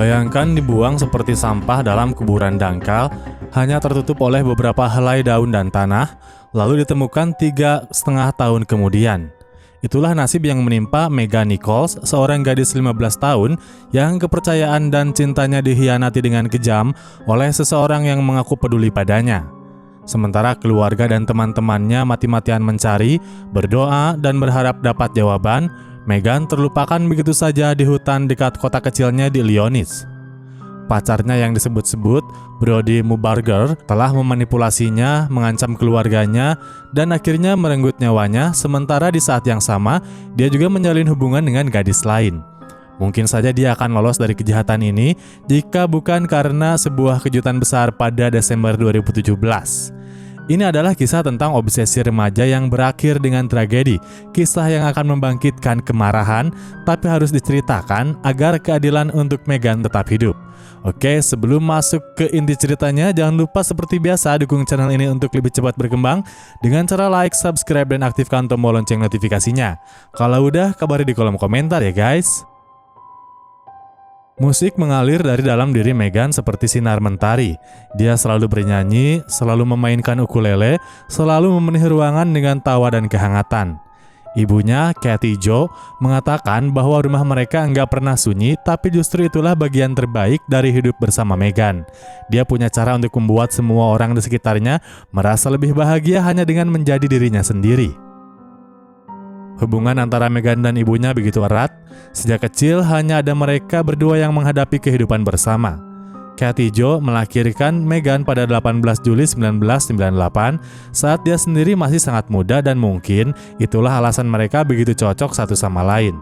Bayangkan dibuang seperti sampah dalam kuburan dangkal, hanya tertutup oleh beberapa helai daun dan tanah, lalu ditemukan 3,5 tahun kemudian. Itulah nasib yang menimpa Megan Nichols, seorang gadis 15 tahun yang kepercayaan dan cintanya dikhianati dengan kejam oleh seseorang yang mengaku peduli padanya. Sementara keluarga dan teman-temannya mati-matian mencari, berdoa, dan berharap dapat jawaban, Megan terlupakan begitu saja di hutan dekat kota kecilnya di Lyoness. Pacarnya yang disebut-sebut Brody Mubarger telah memanipulasinya, mengancam keluarganya, dan akhirnya merenggut nyawanya, sementara di saat yang sama, dia juga menjalin hubungan dengan gadis lain. Mungkin saja dia akan lolos dari kejahatan ini jika bukan karena sebuah kejutan besar pada Desember 2017. Ini adalah kisah tentang obsesi remaja yang berakhir dengan tragedi, kisah yang akan membangkitkan kemarahan, tapi harus diceritakan agar keadilan untuk Megan tetap hidup. Oke, sebelum masuk ke inti ceritanya, jangan lupa seperti biasa dukung channel ini untuk lebih cepat berkembang dengan cara like, subscribe, dan aktifkan tombol lonceng notifikasinya. Kalau udah, kabari di kolom komentar ya guys. Musik mengalir dari dalam diri Megan seperti sinar mentari. Dia selalu bernyanyi, selalu memainkan ukulele, selalu memenuhi ruangan dengan tawa dan kehangatan. Ibunya, Kathy Jo, mengatakan bahwa rumah mereka nggak pernah sunyi, tapi justru itulah bagian terbaik dari hidup bersama Megan. Dia punya cara untuk membuat semua orang di sekitarnya merasa lebih bahagia hanya dengan menjadi dirinya sendiri. Hubungan antara Megan dan ibunya begitu erat. Sejak kecil hanya ada mereka berdua yang menghadapi kehidupan bersama. Kathy Jo melahirkan Megan pada 18 Juli 1998 saat dia sendiri masih sangat muda, dan mungkin itulah alasan mereka begitu cocok satu sama lain.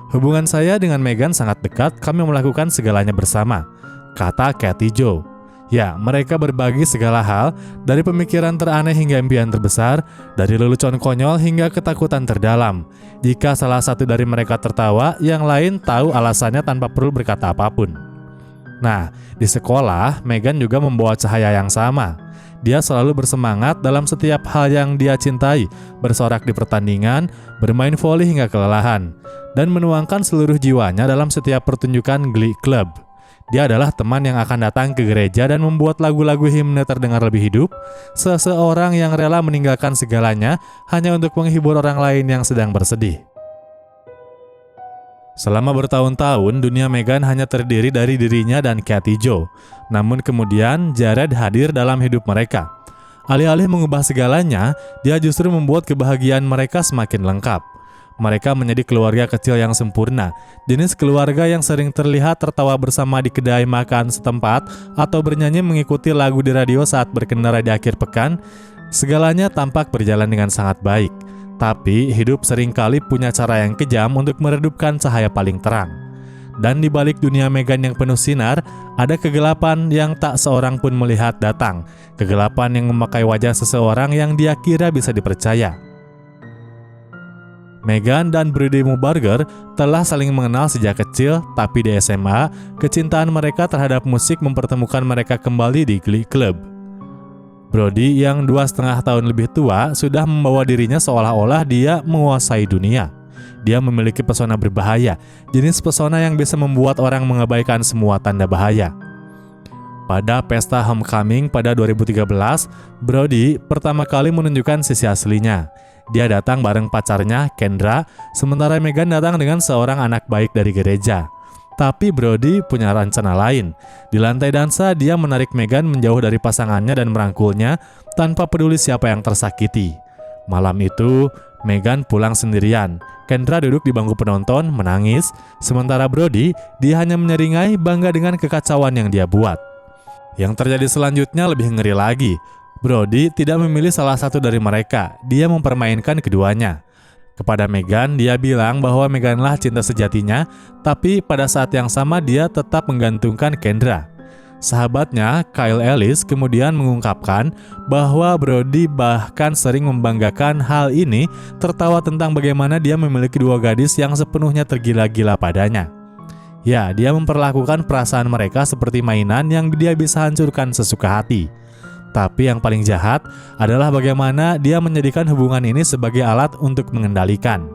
Hubungan saya dengan Megan sangat dekat, kami melakukan segalanya bersama, kata Kathy Jo. Ya, mereka berbagi segala hal, dari pemikiran teraneh hingga impian terbesar, dari lelucon konyol hingga ketakutan terdalam. Jika salah satu dari mereka tertawa, yang lain tahu alasannya tanpa perlu berkata apapun. Nah, di sekolah, Megan juga membawa cahaya yang sama. Dia selalu bersemangat dalam setiap hal yang dia cintai, bersorak di pertandingan, bermain voli hingga kelelahan, dan menuangkan seluruh jiwanya dalam setiap pertunjukan Glee Club. Dia adalah teman yang akan datang ke gereja dan membuat lagu-lagu himne terdengar lebih hidup, seseorang yang rela meninggalkan segalanya hanya untuk menghibur orang lain yang sedang bersedih. Selama bertahun-tahun, dunia Megan hanya terdiri dari dirinya dan Kathy Jo. Namun kemudian, Jared hadir dalam hidup mereka. Alih-alih mengubah segalanya, dia justru membuat kebahagiaan mereka semakin lengkap. Mereka menjadi keluarga kecil yang sempurna, jenis keluarga yang sering terlihat tertawa bersama di kedai makan setempat atau bernyanyi mengikuti lagu di radio saat berkendara di akhir pekan. Segalanya tampak berjalan dengan sangat baik, tapi hidup seringkali punya cara yang kejam untuk meredupkan cahaya paling terang. Dan di balik dunia Megan yang penuh sinar, ada kegelapan yang tak seorang pun melihat datang, kegelapan yang memakai wajah seseorang yang dia kira bisa dipercaya. Megan dan Brody Mubarger telah saling mengenal sejak kecil, tapi di SMA, kecintaan mereka terhadap musik mempertemukan mereka kembali di Glee Club. Brody yang 2,5 tahun lebih tua sudah membawa dirinya seolah-olah dia menguasai dunia. Dia memiliki pesona berbahaya, jenis pesona yang bisa membuat orang mengabaikan semua tanda bahaya. Pada pesta homecoming pada 2013, Brody pertama kali menunjukkan sisi aslinya. Dia datang bareng pacarnya, Kendra, sementara Megan datang dengan seorang anak baik dari gereja. Tapi Brody punya rencana lain. Di lantai dansa, dia menarik Megan menjauh dari pasangannya dan merangkulnya tanpa peduli siapa yang tersakiti. Malam itu, Megan pulang sendirian. Kendra duduk di bangku penonton, menangis, sementara Brody, dia hanya menyeringai bangga dengan kekacauan yang dia buat. Yang terjadi selanjutnya lebih ngeri lagi. Brody tidak memilih salah satu dari mereka, dia mempermainkan keduanya. Kepada Megan, dia bilang bahwa Meganlah cinta sejatinya, tapi pada saat yang sama dia tetap menggantungkan Kendra. Sahabatnya, Kyle Ellis, kemudian mengungkapkan bahwa Brody bahkan sering membanggakan hal ini, tertawa tentang bagaimana dia memiliki dua gadis yang sepenuhnya tergila-gila padanya. Ya, dia memperlakukan perasaan mereka seperti mainan yang dia bisa hancurkan sesuka hati. Tapi yang paling jahat adalah bagaimana dia menjadikan hubungan ini sebagai alat untuk mengendalikan.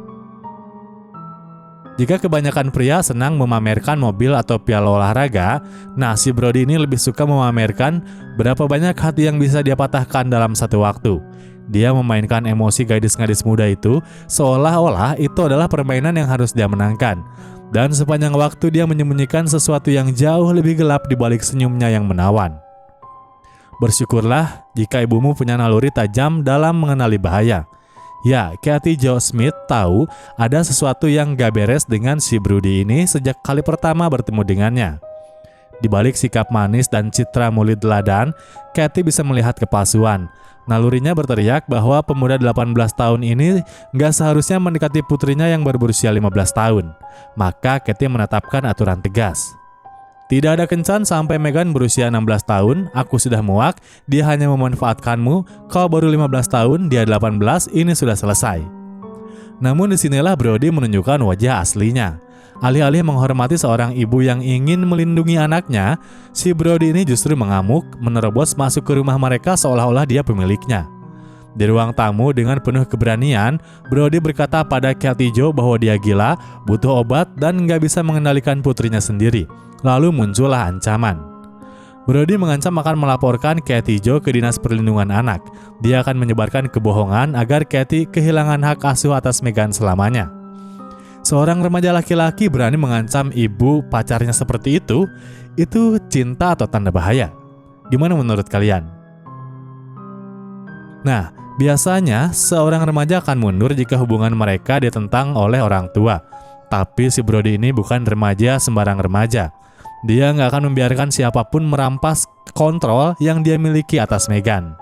Jika kebanyakan pria senang memamerkan mobil atau piala olahraga, nah si Brody ini lebih suka memamerkan berapa banyak hati yang bisa dia patahkan dalam satu waktu. Dia memainkan emosi gadis-gadis muda itu seolah-olah itu adalah permainan yang harus dia menangkan. Dan sepanjang waktu dia menyembunyikan sesuatu yang jauh lebih gelap di balik senyumnya yang menawan. Bersyukurlah jika ibumu punya naluri tajam dalam mengenali bahaya. Ya, Katie Jo Smith tahu ada sesuatu yang gak beres dengan si Brody ini sejak kali pertama bertemu dengannya. Di balik sikap manis dan citra mulut teladan, Katie bisa melihat kepalsuan. Nalurinya berteriak bahwa pemuda 18 tahun ini gak seharusnya mendekati putrinya yang baru berusia 15 tahun. Maka Katie menetapkan aturan tegas. Tidak ada kencan sampai Meghan berusia 16 tahun, aku sudah muak, dia hanya memanfaatkanmu, kau baru 15 tahun, dia 18, ini sudah selesai. Namun disinilah Brody menunjukkan wajah aslinya. Alih-alih menghormati seorang ibu yang ingin melindungi anaknya, si Brody ini justru mengamuk, menerobos masuk ke rumah mereka seolah-olah dia pemiliknya. Di ruang tamu dengan penuh keberanian, Brody berkata pada Katie Jo bahwa dia gila, butuh obat, dan gak bisa mengendalikan putrinya sendiri. Lalu muncullah ancaman. Brody mengancam akan melaporkan Katie Jo ke Dinas Perlindungan Anak. Dia akan menyebarkan kebohongan agar Katie kehilangan hak asuh atas Meghan selamanya. Seorang remaja laki-laki berani mengancam ibu pacarnya seperti itu cinta atau tanda bahaya? Gimana menurut kalian? Nah, biasanya seorang remaja akan mundur jika hubungan mereka ditentang oleh orang tua. Tapi si Brody ini bukan remaja sembarang remaja. Dia nggak akan membiarkan siapapun merampas kontrol yang dia miliki atas Meghan.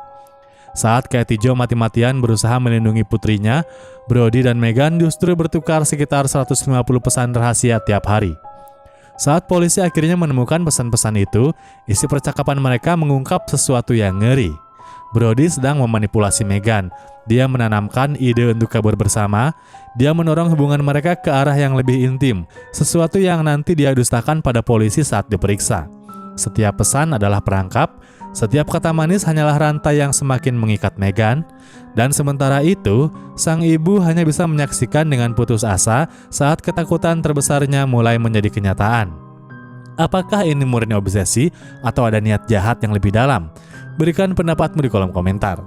Saat Katie Jo mati-matian berusaha melindungi putrinya, Brody dan Meghan justru bertukar sekitar 150 pesan rahasia tiap hari. Saat polisi akhirnya menemukan pesan-pesan itu, isi percakapan mereka mengungkap sesuatu yang ngeri. Brody sedang memanipulasi Meghan. Dia menanamkan ide untuk kabur bersama. Dia mendorong hubungan mereka ke arah yang lebih intim, sesuatu yang nanti dia dustakan pada polisi saat diperiksa. Setiap pesan adalah perangkap, setiap kata manis hanyalah rantai yang semakin mengikat Meghan. Dan sementara itu, sang ibu hanya bisa menyaksikan dengan putus asa saat ketakutan terbesarnya mulai menjadi kenyataan. Apakah ini murni obsesi atau ada niat jahat yang lebih dalam? Berikan pendapatmu di kolom komentar.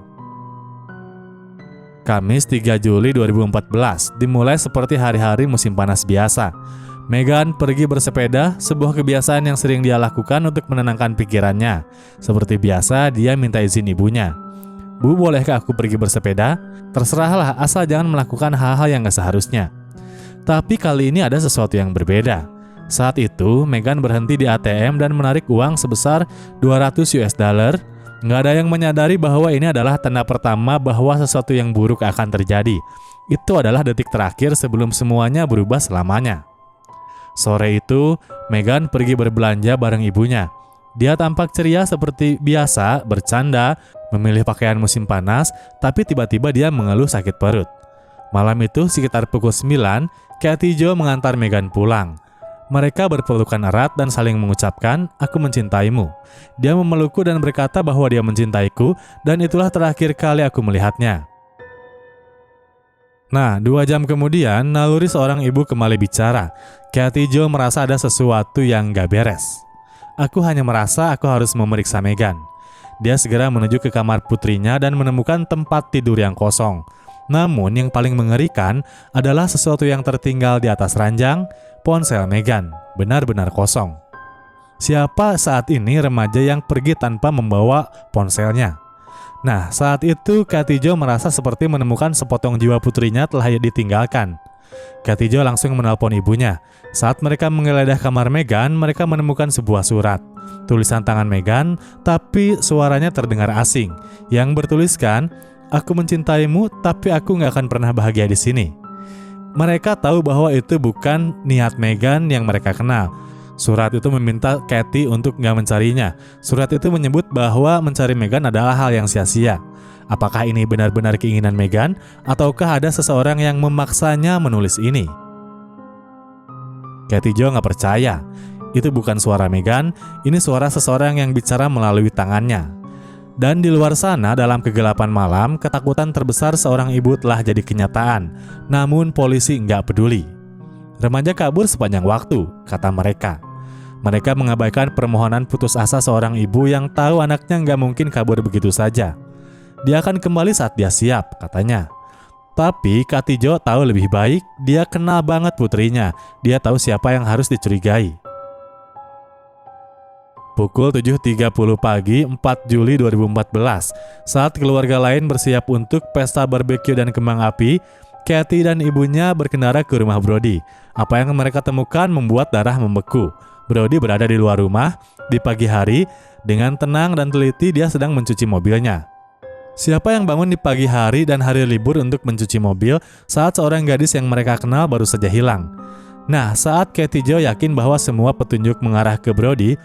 Kamis 3 Juli 2014 dimulai seperti hari-hari musim panas biasa. Meghan pergi bersepeda, sebuah kebiasaan yang sering dia lakukan untuk menenangkan pikirannya. Seperti biasa, dia minta izin ibunya. Bu, bolehkah aku pergi bersepeda? Terserahlah, asal jangan melakukan hal-hal yang gak seharusnya. Tapi kali ini ada sesuatu yang berbeda. Saat itu, Meghan berhenti di ATM dan menarik uang sebesar $200. Nggak ada yang menyadari bahwa ini adalah tanda pertama bahwa sesuatu yang buruk akan terjadi. Itu adalah detik terakhir sebelum semuanya berubah selamanya. Sore itu, Meghan pergi berbelanja bareng ibunya. Dia tampak ceria seperti biasa, bercanda, memilih pakaian musim panas, tapi tiba-tiba dia mengeluh sakit perut. Malam itu, sekitar pukul 9, Katie Jo mengantar Meghan pulang. Mereka berpelukan erat dan saling mengucapkan, "Aku mencintaimu." Dia memelukku dan berkata bahwa dia mencintaiku, dan itulah terakhir kali aku melihatnya. Nah, 2 jam kemudian, naluri seorang ibu kembali bicara. Katie Jo merasa ada sesuatu yang gak beres. "Aku hanya merasa aku harus memeriksa Meghan." Dia segera menuju ke kamar putrinya dan menemukan tempat tidur yang kosong. Namun yang paling mengerikan adalah sesuatu yang tertinggal di atas ranjang. Ponsel Meghan benar-benar kosong. Siapa saat ini remaja yang pergi tanpa membawa ponselnya? Nah, saat itu Katie Jo merasa seperti menemukan sepotong jiwa putrinya telah ditinggalkan. Katie Jo langsung menelpon ibunya. Saat mereka menggeledah kamar Meghan, mereka menemukan sebuah surat. Tulisan tangan Meghan, tapi suaranya terdengar asing, yang bertuliskan, "Aku mencintaimu, tapi aku gak akan pernah bahagia di sini." Mereka tahu bahwa itu bukan niat Meghan yang mereka kenal. Surat itu meminta Katie untuk gak mencarinya. Surat itu menyebut bahwa mencari Meghan adalah hal yang sia-sia. Apakah ini benar-benar keinginan Meghan, ataukah ada seseorang yang memaksanya menulis ini? Katie Jo gak percaya. Itu bukan suara Meghan, ini suara seseorang yang bicara melalui tangannya. Dan di luar sana, dalam kegelapan malam, ketakutan terbesar seorang ibu telah jadi kenyataan. Namun polisi nggak peduli. Remaja kabur sepanjang waktu, kata mereka. Mereka mengabaikan permohonan putus asa seorang ibu yang tahu anaknya nggak mungkin kabur begitu saja. Dia akan kembali saat dia siap, katanya. Tapi Kak Tijo tahu lebih baik, dia kenal banget putrinya. Dia tahu siapa yang harus dicurigai. Pukul 7.30 pagi 4 Juli 2014, saat keluarga lain bersiap untuk pesta barbeque dan kembang api, Kathy dan ibunya berkendara ke rumah Brody. Apa yang mereka temukan membuat darah membeku. Brody berada di luar rumah di pagi hari. Dengan tenang dan teliti dia sedang mencuci mobilnya. Siapa yang bangun di pagi hari dan hari libur untuk mencuci mobil saat seorang gadis yang mereka kenal baru saja hilang? Nah, saat Kathy Jo yakin bahwa semua petunjuk mengarah ke Brody,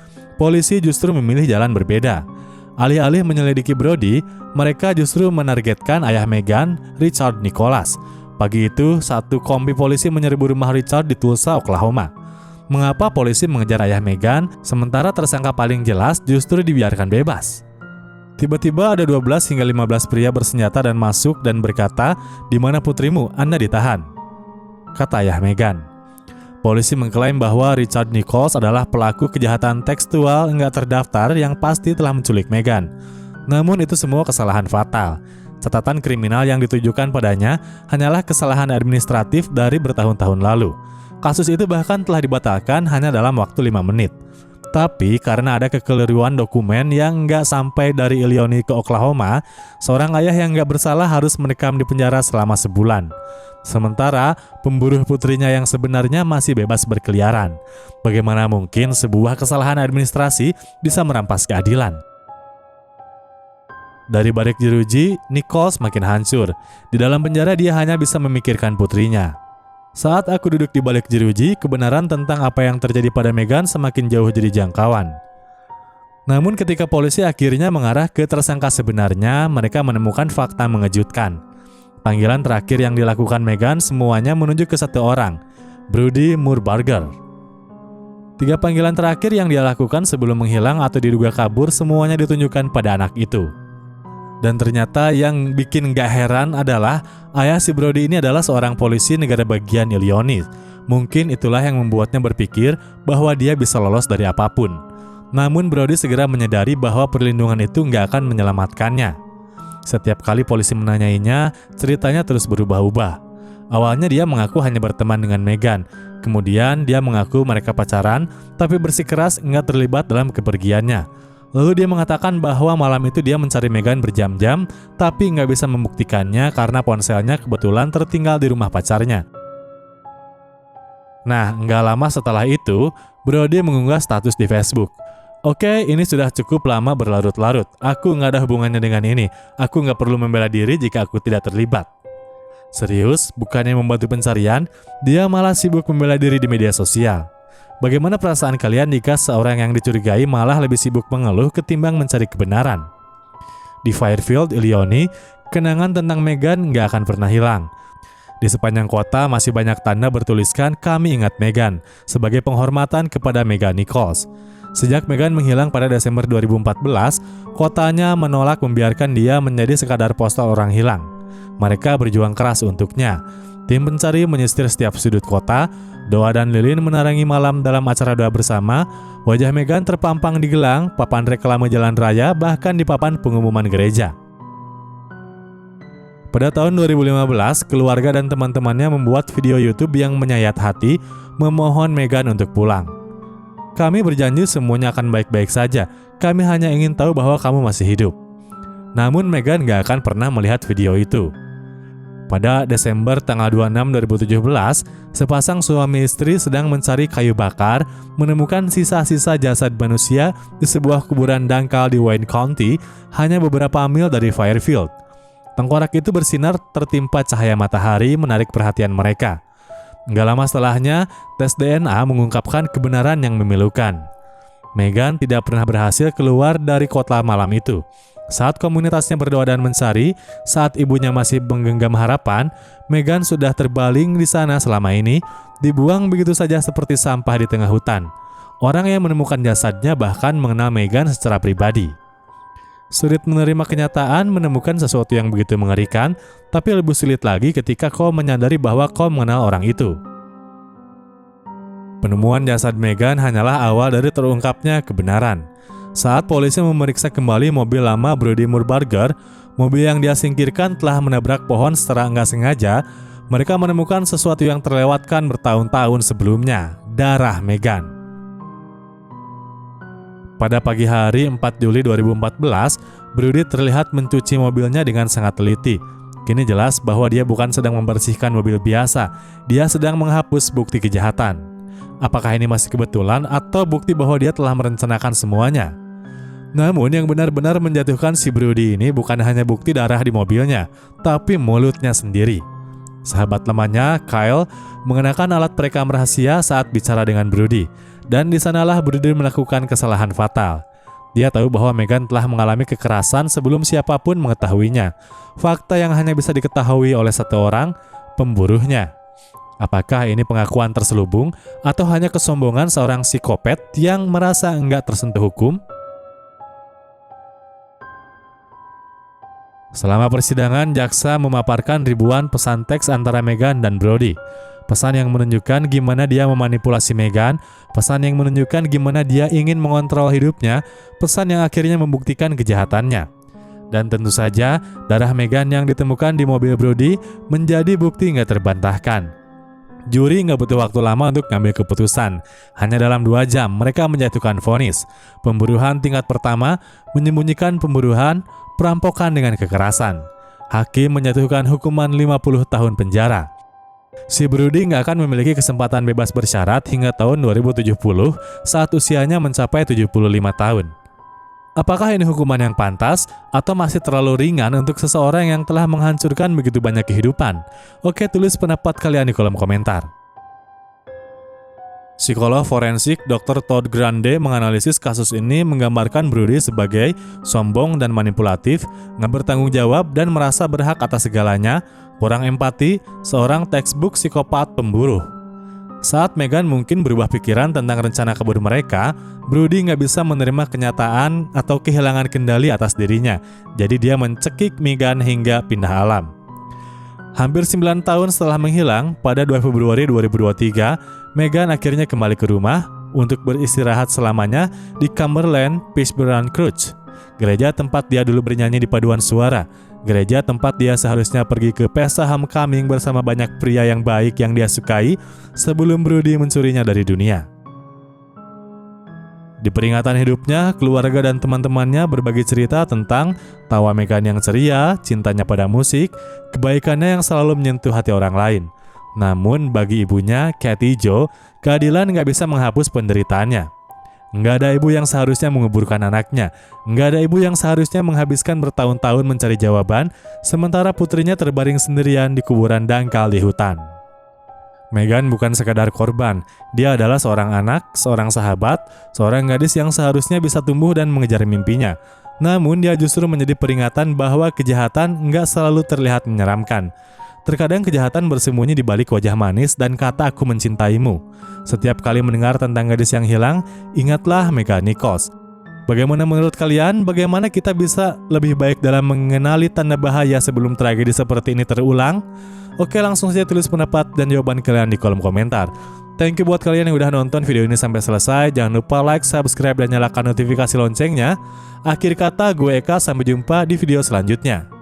polisi justru memilih jalan berbeda. Alih-alih menyelidiki Brody, mereka justru menargetkan ayah Meghan, Richard Nicholas. Pagi itu, satu kompi polisi menyerbu rumah Richard di Tulsa, Oklahoma. Mengapa polisi mengejar ayah Meghan, sementara tersangka paling jelas justru dibiarkan bebas? Tiba-tiba ada 12 hingga 15 pria bersenjata dan masuk dan berkata, "Di mana putrimu? Anda ditahan," kata ayah Meghan. Polisi mengklaim bahwa Richard Nichols adalah pelaku kejahatan tekstual enggak terdaftar yang pasti telah menculik Meghan. Namun itu semua kesalahan fatal. Catatan kriminal yang ditujukan padanya hanyalah kesalahan administratif dari bertahun-tahun lalu. Kasus itu bahkan telah dibatalkan hanya dalam waktu 5 menit. Tapi karena ada kekeliruan dokumen yang nggak sampai dari Illinois ke Oklahoma, seorang ayah yang nggak bersalah harus mendekam di penjara selama sebulan. Sementara pemburu putrinya yang sebenarnya masih bebas berkeliaran. Bagaimana mungkin sebuah kesalahan administrasi bisa merampas keadilan? Dari balik jeruji, Nichols makin hancur. Di dalam penjara dia hanya bisa memikirkan putrinya. Saat aku duduk di balik jeruji, kebenaran tentang apa yang terjadi pada Meghan semakin jauh jadi jangkauan. Namun ketika polisi akhirnya mengarah ke tersangka sebenarnya, mereka menemukan fakta mengejutkan. Panggilan terakhir yang dilakukan Meghan semuanya menuju ke satu orang, Brody Murbarger. 3 panggilan terakhir yang dia lakukan sebelum menghilang atau diduga kabur semuanya ditunjukkan pada anak itu. Dan ternyata yang bikin gak heran adalah ayah si Brody ini adalah seorang polisi negara bagian Illinois. Mungkin itulah yang membuatnya berpikir bahwa dia bisa lolos dari apapun. Namun Brody segera menyadari bahwa perlindungan itu gak akan menyelamatkannya. Setiap kali polisi menanyainya, ceritanya terus berubah-ubah. Awalnya dia mengaku hanya berteman dengan Meghan. Kemudian dia mengaku mereka pacaran, tapi bersikeras gak terlibat dalam kepergiannya. Lalu dia mengatakan bahwa malam itu dia mencari Meghan berjam-jam, tapi nggak bisa membuktikannya karena ponselnya kebetulan tertinggal di rumah pacarnya. Nah, nggak lama setelah itu, Brody mengunggah status di Facebook. "Oke, ini sudah cukup lama berlarut-larut. Aku nggak ada hubungannya dengan ini. Aku nggak perlu membela diri jika aku tidak terlibat." Serius, bukannya membantu pencarian, dia malah sibuk membela diri di media sosial. Bagaimana perasaan kalian jika seorang yang dicurigai malah lebih sibuk mengeluh ketimbang mencari kebenaran? Di Fairfield, Illinois, kenangan tentang Meghan nggak akan pernah hilang. Di sepanjang kota masih banyak tanda bertuliskan "Kami ingat Meghan" sebagai penghormatan kepada Meghan Nichols. Sejak Meghan menghilang pada Desember 2014, kotanya menolak membiarkan dia menjadi sekadar poster orang hilang. Mereka berjuang keras untuknya. Tim pencari menyisir setiap sudut kota. Doa dan lilin menarangi malam dalam acara doa bersama. Wajah Meghan terpampang di gelang, papan reklame jalan raya, bahkan di papan pengumuman gereja. Pada tahun 2015, keluarga dan teman-temannya membuat video YouTube yang menyayat hati, memohon Meghan untuk pulang. "Kami berjanji semuanya akan baik-baik saja. Kami hanya ingin tahu bahwa kamu masih hidup." Namun Meghan gak akan pernah melihat video itu. Pada Desember tanggal 26, 2017, sepasang suami istri sedang mencari kayu bakar, menemukan sisa-sisa jasad manusia di sebuah kuburan dangkal di Wayne County, hanya beberapa mil dari Fairfield. Tengkorak itu bersinar tertimpa cahaya matahari, menarik perhatian mereka. Nggak lama setelahnya, tes DNA mengungkapkan kebenaran yang memilukan. Meghan tidak pernah berhasil keluar dari kota malam itu. Saat komunitasnya berdoa dan mencari, saat ibunya masih menggenggam harapan, Meghan sudah terbaling di sana selama ini, dibuang begitu saja seperti sampah di tengah hutan. Orang yang menemukan jasadnya bahkan mengenal Meghan secara pribadi. Sulit menerima kenyataan menemukan sesuatu yang begitu mengerikan, tapi lebih sulit lagi ketika kau menyadari bahwa kau mengenal orang itu. Penemuan jasad Megan hanyalah awal dari terungkapnya kebenaran. Saat polisi memeriksa kembali mobil lama Brody Murbarger, mobil yang dia singkirkan telah menabrak pohon secara nggak sengaja. Mereka menemukan sesuatu yang terlewatkan bertahun-tahun sebelumnya, darah Megan. Pada pagi hari 4 Juli 2014, Brody terlihat mencuci mobilnya dengan sangat teliti. Kini jelas bahwa dia bukan sedang membersihkan mobil biasa, dia sedang menghapus bukti kejahatan. Apakah ini masih kebetulan atau bukti bahwa dia telah merencanakan semuanya? Namun yang benar-benar menjatuhkan si Brody ini bukan hanya bukti darah di mobilnya, tapi mulutnya sendiri. Sahabat lamanya, Kyle, mengenakan alat perekam rahasia saat bicara dengan Brody, dan di sanalah Brody melakukan kesalahan fatal. Dia tahu bahwa Megan telah mengalami kekerasan sebelum siapapun mengetahuinya. Fakta yang hanya bisa diketahui oleh satu orang, pemburunya. Apakah ini pengakuan terselubung atau hanya kesombongan seorang psikopat yang merasa enggak tersentuh hukum? Selama persidangan, jaksa memaparkan ribuan pesan teks antara Megan dan Brody. Pesan yang menunjukkan gimana dia memanipulasi Megan, pesan yang menunjukkan gimana dia ingin mengontrol hidupnya, pesan yang akhirnya membuktikan kejahatannya. Dan tentu saja, darah Megan yang ditemukan di mobil Brody menjadi bukti nggak terbantahkan. Juri nggak butuh waktu lama untuk ngambil keputusan. Hanya dalam 2 jam mereka menjatuhkan vonis. Pembunuhan tingkat pertama, menyembunyikan pembunuhan, perampokan dengan kekerasan. Hakim menjatuhkan hukuman 50 tahun penjara. Si Brody nggak akan memiliki kesempatan bebas bersyarat hingga tahun 2070 saat usianya mencapai 75 tahun. Apakah ini hukuman yang pantas atau masih terlalu ringan untuk seseorang yang telah menghancurkan begitu banyak kehidupan? Oke, tulis pendapat kalian di kolom komentar. Psikolog forensik Dr. Todd Grande menganalisis kasus ini menggambarkan Brody sebagai sombong dan manipulatif, nggak bertanggung jawab dan merasa berhak atas segalanya, kurang empati, seorang textbook psikopat pemburu. Saat Megan mungkin berubah pikiran tentang rencana kabur mereka, Brody nggak bisa menerima kenyataan atau kehilangan kendali atas dirinya, jadi dia mencekik Megan hingga pindah alam. Hampir 9 tahun setelah menghilang, pada 2 Februari 2023, Megan akhirnya kembali ke rumah untuk beristirahat selamanya di Cumberland Presbyterian Church, gereja tempat dia dulu bernyanyi di paduan suara. Gereja tempat dia seharusnya pergi ke pesta homecoming bersama banyak pria yang baik yang dia sukai sebelum Brody mencurinya dari dunia. Di peringatan hidupnya, keluarga dan teman-temannya berbagi cerita tentang tawa Megan yang ceria, cintanya pada musik, kebaikannya yang selalu menyentuh hati orang lain. Namun bagi ibunya, Kathy Jo, keadilan nggak bisa menghapus penderitaannya. Nggak ada ibu yang seharusnya menguburkan anaknya. Nggak ada ibu yang seharusnya menghabiskan bertahun-tahun mencari jawaban, sementara putrinya terbaring sendirian di kuburan dangkal di hutan. Megan bukan sekadar korban. Dia adalah seorang anak, seorang sahabat, seorang gadis yang seharusnya bisa tumbuh dan mengejar mimpinya. Namun dia justru menjadi peringatan bahwa kejahatan nggak selalu terlihat menyeramkan. Terkadang kejahatan bersembunyi di balik wajah manis dan kata "aku mencintaimu". Setiap kali mendengar tentang gadis yang hilang, ingatlah Megan Nichols. Bagaimana menurut kalian? Bagaimana kita bisa lebih baik dalam mengenali tanda bahaya sebelum tragedi seperti ini terulang? Oke, langsung saja tulis pendapat dan jawaban kalian di kolom komentar. Thank you buat kalian yang udah nonton video ini sampai selesai. Jangan lupa like, subscribe, dan nyalakan notifikasi loncengnya. Akhir kata, gue Eka, sampai jumpa di video selanjutnya.